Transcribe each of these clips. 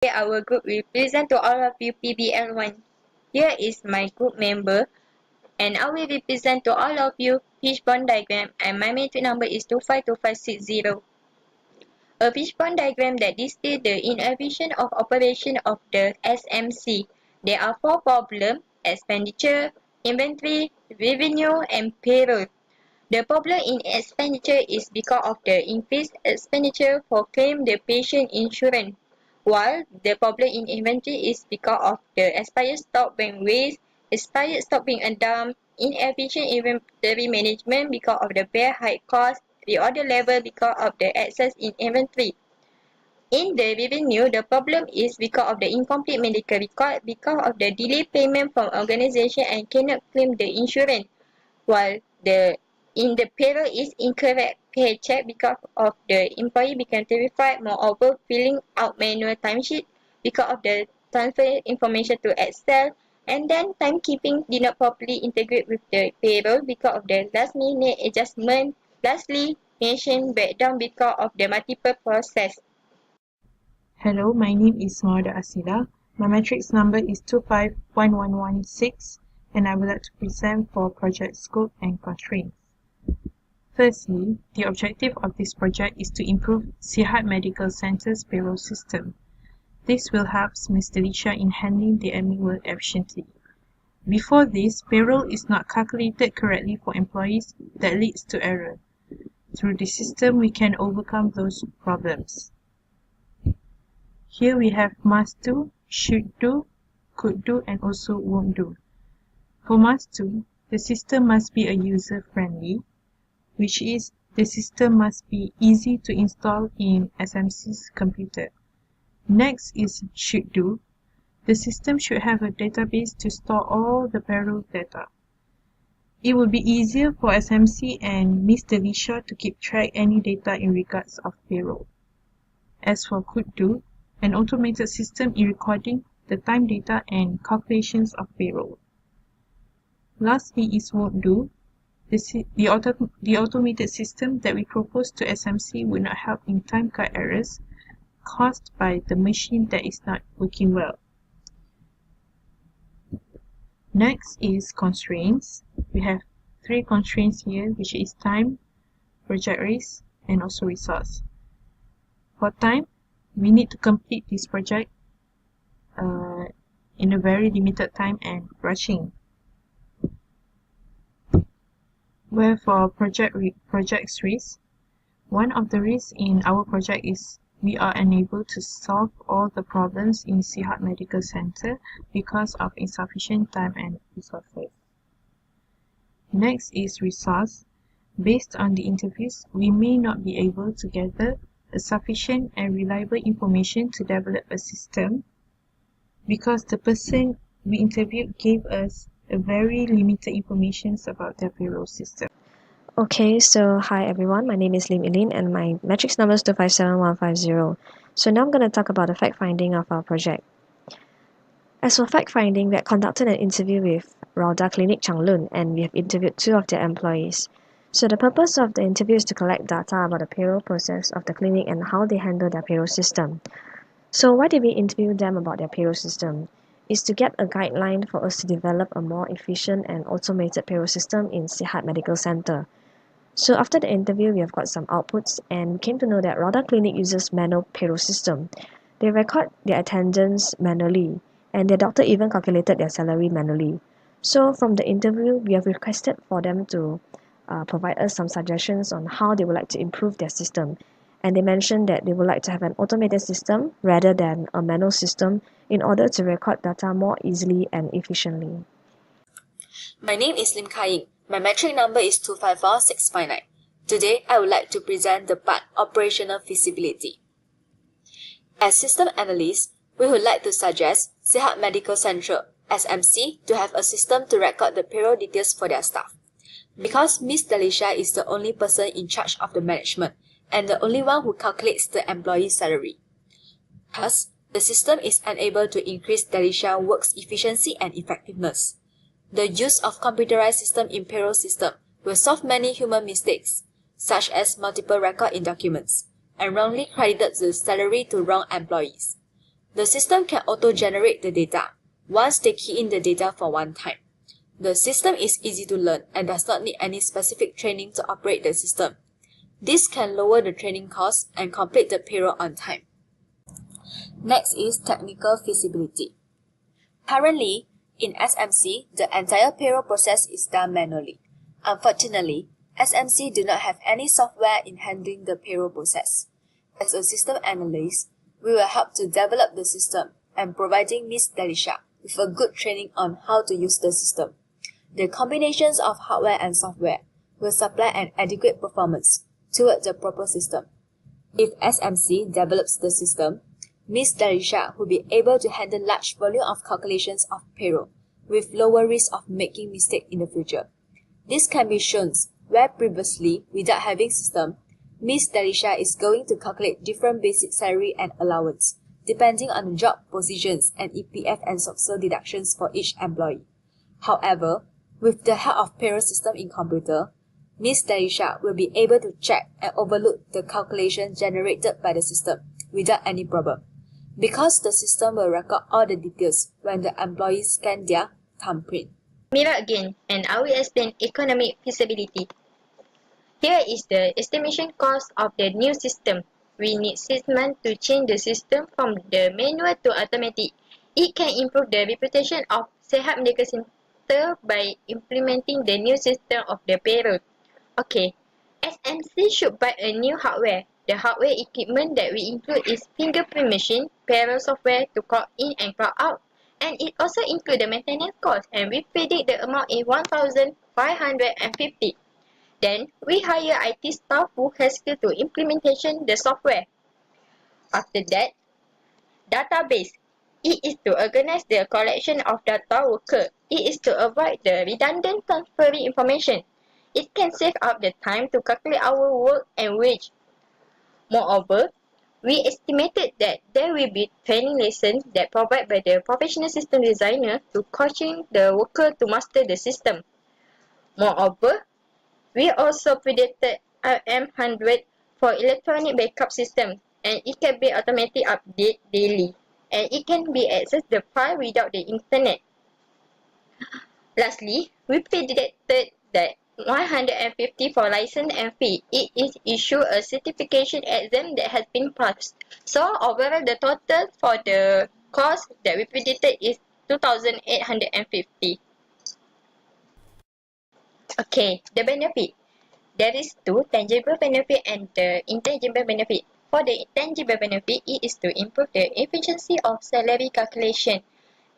Our group will present to all of you PBL1. Here is my group member, and I will represent to all of you fishbone diagram, and my matrix number is 252560. A fishbone diagram that displays the inefficient of operation of the SMC. There are 4 problems: expenditure, inventory, revenue, and payroll. The problem in expenditure is because of the increased expenditure for claim the patient insurance, while the problem in inventory is because of the expired stock being waste, expired stock being dumped, inefficient inventory management because of the very high cost, reorder level because of the excess in inventory. In the revenue, the problem is because of the incomplete medical record, because of the delayed payment from organization and cannot claim the insurance, while in the payroll is incorrect paycheck because of the employee became terrified. Moreover, filling out manual timesheet because of the transfer information to Excel, and then timekeeping did not properly integrate with the payroll because of the last minute adjustment. Lastly, mention breakdown because of the multiple process. Hello, my name is Mauda Asila. My matrix number is 251116, and I would like to present for project scope and constraints. Firstly, the objective of this project is to improve Sihat Medical Centre's payroll system. This will help Ms. Delisha in handling the admin work efficiently. Before this, payroll is not calculated correctly for employees that leads to error. Through the system, we can overcome those problems. Here we have must do, should do, could do, and also won't do. For must do, the system must be a user-friendly, which is the system must be easy to install in SMC's computer. Next is should do. The system should have a database to store all the payroll data. It will be easier for SMC and Ms. Delisha to keep track any data in regards of payroll. As for could do, an automated system in recording the time data and calculations of payroll. Lastly is won't do. The automated system that we propose to SMC will not help in time card errors caused by the machine that is not working well. Next is constraints. We have 3 constraints here, which is time, project risk, and also resource. For time, we need to complete this project in a very limited time and rushing. Where for project's risk, one of the risks in our project is we are unable to solve all the problems in Sihat Medical Center because of insufficient time and resources. Next is resource. Based on the interviews, we may not be able to gather a sufficient and reliable information to develop a system because the person we interviewed gave us a very limited information about their payroll system. Okay, so hi everyone, my name is Lim Eileen and my matrix number is 257150. So now I'm going to talk about the fact finding of our project. As for fact finding, we had conducted an interview with Rauda Clinic Changlun and we have interviewed 2 of their employees. So the purpose of the interview is to collect data about the payroll process of the clinic and how they handle their payroll system. So why did we interview them about their payroll system? Is to get a guideline for us to develop a more efficient and automated payroll system in Sihat Medical Center. So after the interview, we have got some outputs and we came to know that Rauda Clinic uses manual payroll system. They record their attendance manually and their doctor even calculated their salary manually. So from the interview, we have requested for them to provide us some suggestions on how they would like to improve their system. And they mentioned that they would like to have an automated system rather than a manual system in order to record data more easily and efficiently. My name is Lim Kai-ying. My matrix number is 254659. Today, I would like to present the part operational feasibility. As system analysts, we would like to suggest Sihat Medical Central SMC to have a system to record the payroll details for their staff. Because Ms. Delisha is the only person in charge of the management and the only one who calculates the employee's salary. Thus, the system is unable to increase Delisha's work's efficiency and effectiveness. The use of computerized system in payroll system will solve many human mistakes, such as multiple record in documents, and wrongly credited the salary to wrong employees. The system can auto-generate the data once they key in the data for one time. The system is easy to learn and does not need any specific training to operate the system. This can lower the training costs and complete the payroll on time. Next is technical feasibility. Currently, in SMC, the entire payroll process is done manually. Unfortunately, SMC do not have any software in handling the payroll process. As a system analyst, we will help to develop the system and providing Ms. Delisha with a good training on how to use the system. The combinations of hardware and software will supply an adequate performance towards the proper system. If SMC develops the system, Ms. Delisha will be able to handle large volume of calculations of payroll with lower risk of making mistakes in the future. This can be shown where previously, without having system, Ms. Delisha is going to calculate different basic salary and allowance, depending on the job positions and EPF and social deductions for each employee. However, with the help of payroll system in computer, Ms. Delisha will be able to check and overlook the calculation generated by the system without any problem, because the system will record all the details when the employees scan their thumbprint. Mira again, and I will explain economic feasibility. Here is the estimation cost of the new system. We need 6 months to change the system from the manual to automatic. It can improve the reputation of Sehat Medical Center by implementing the new system of the payroll. Okay, SMC should buy a new hardware. The hardware equipment that we include is fingerprint machine, payroll software to clock in and clock out, and it also includes the maintenance cost, and we predict the amount is 1,550. Then we hire IT staff who has skill to implementation the software. After that, database. It is to organize the collection of data worker. It is to avoid the redundant transferring information. It can save up the time to calculate our work and wage. Moreover, we estimated that there will be training lessons that provided by the professional system designer to coaching the worker to master the system. Moreover, we also predicted RM100 for electronic backup system, and it can be automatic update daily, and it can be accessed the file without the internet. Lastly, we predicted that 150 for license and fee. It is issue a certification exam that has been passed. So overall the total for the cost that we predicted is 2,850. Okay, the benefit. There is two tangible benefit and the intangible benefit. For the tangible benefit, it is to improve the efficiency of salary calculation,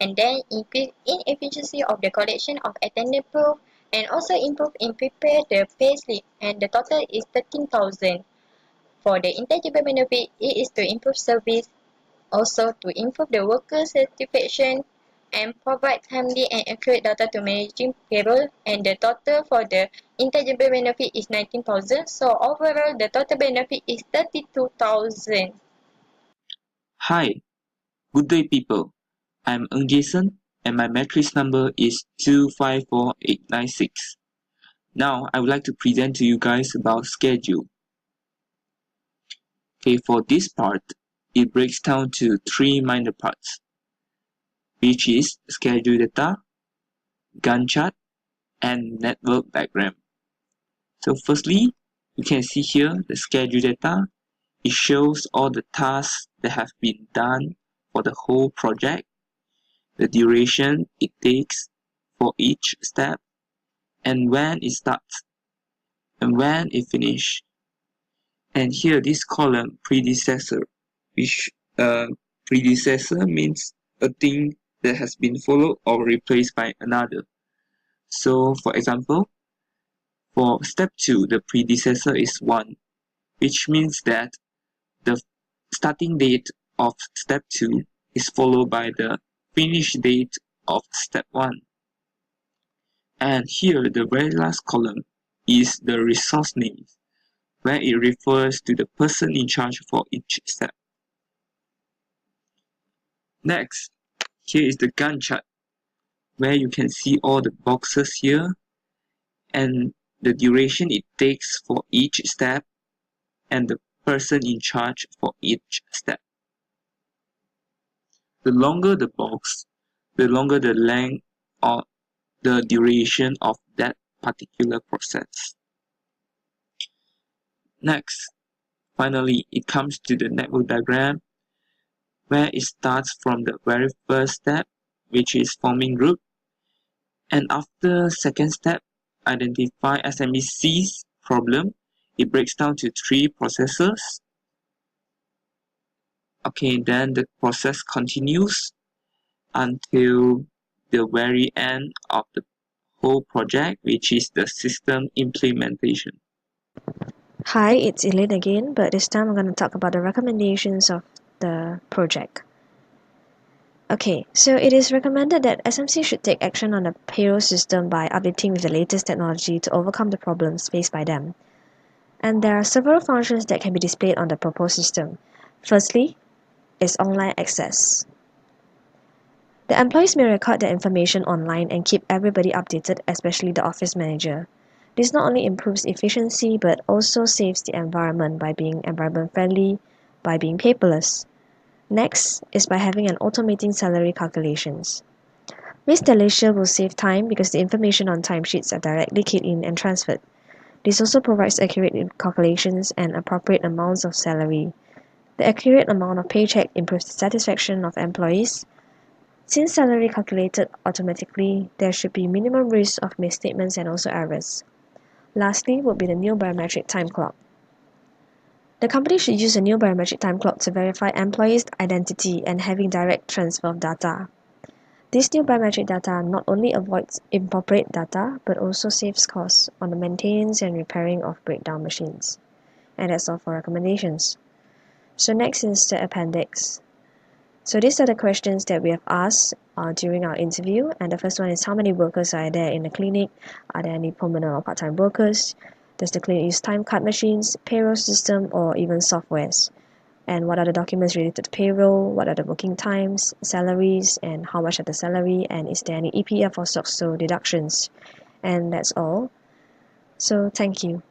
and then increase inefficiency of the collection of attendance proof, and also improve in prepare the pay slip, and the total is 13,000. For the intangible benefit, it is to improve service, also to improve the worker satisfaction, and provide timely and accurate data to managing payroll, and the total for the intangible benefit is 19,000. So overall the total benefit is 32,000. Hi, good day people. I'm Jason and my matrix number is 254896. Now I would like to present to you guys about schedule. Okay, for this part, it breaks down to 3 minor parts, which is schedule data, Gantt chart, and network diagram. So firstly, you can see here the schedule data. It shows all the tasks that have been done for the whole project, the duration it takes for each step, and when it starts, and when it finishes. And here this column, predecessor, which predecessor means a thing that has been followed or replaced by another. So for example, for step 2, the predecessor is 1, which means that the starting date of step 2 is followed by the finish date of step 1. And here the very last column is the resource name, where it refers to the person in charge for each step. Next, here is the Gantt chart, where you can see all the boxes here and the duration it takes for each step and the person in charge for each step. The longer the box, the longer the length or the duration of that particular process. Next, finally, it comes to the network diagram, where it starts from the very first step, which is forming group, and after second step, identify SMEC's problem. It breaks down to 3 processes. Okay, then the process continues until the very end of the whole project, which is the system implementation. Hi, it's Elaine again, but this time I'm going to talk about the recommendations of the project. Okay, so it is recommended that SMC should take action on the payroll system by updating with the latest technology to overcome the problems faced by them. And there are several functions that can be displayed on the proposed system. Firstly, is online access. The employees may record their information online and keep everybody updated, especially the office manager. This not only improves efficiency but also saves the environment by being environment friendly, by being paperless. Next is by having an automating salary calculations. This delation will save time because the information on timesheets are directly keyed in and transferred. This also provides accurate calculations and appropriate amounts of salary. The accurate amount of paycheck improves the satisfaction of employees. Since salary calculated automatically, there should be minimum risk of misstatements and also errors. Lastly would be the new biometric time clock. The company should use a new biometric time clock to verify employees' identity and having direct transfer of data. This new biometric data not only avoids inappropriate data but also saves costs on the maintenance and repairing of breakdown machines. And that's all for recommendations. So next is the appendix. So these are the questions that we have asked during our interview, and the first one is how many workers are there in the clinic? Are there any permanent or part-time workers? Does the clinic use time card machines, payroll system, or even softwares? And what are the documents related to payroll? What are the working times, salaries, and how much are the salary? And is there any EPF or SOCSO deductions? And that's all. So thank you.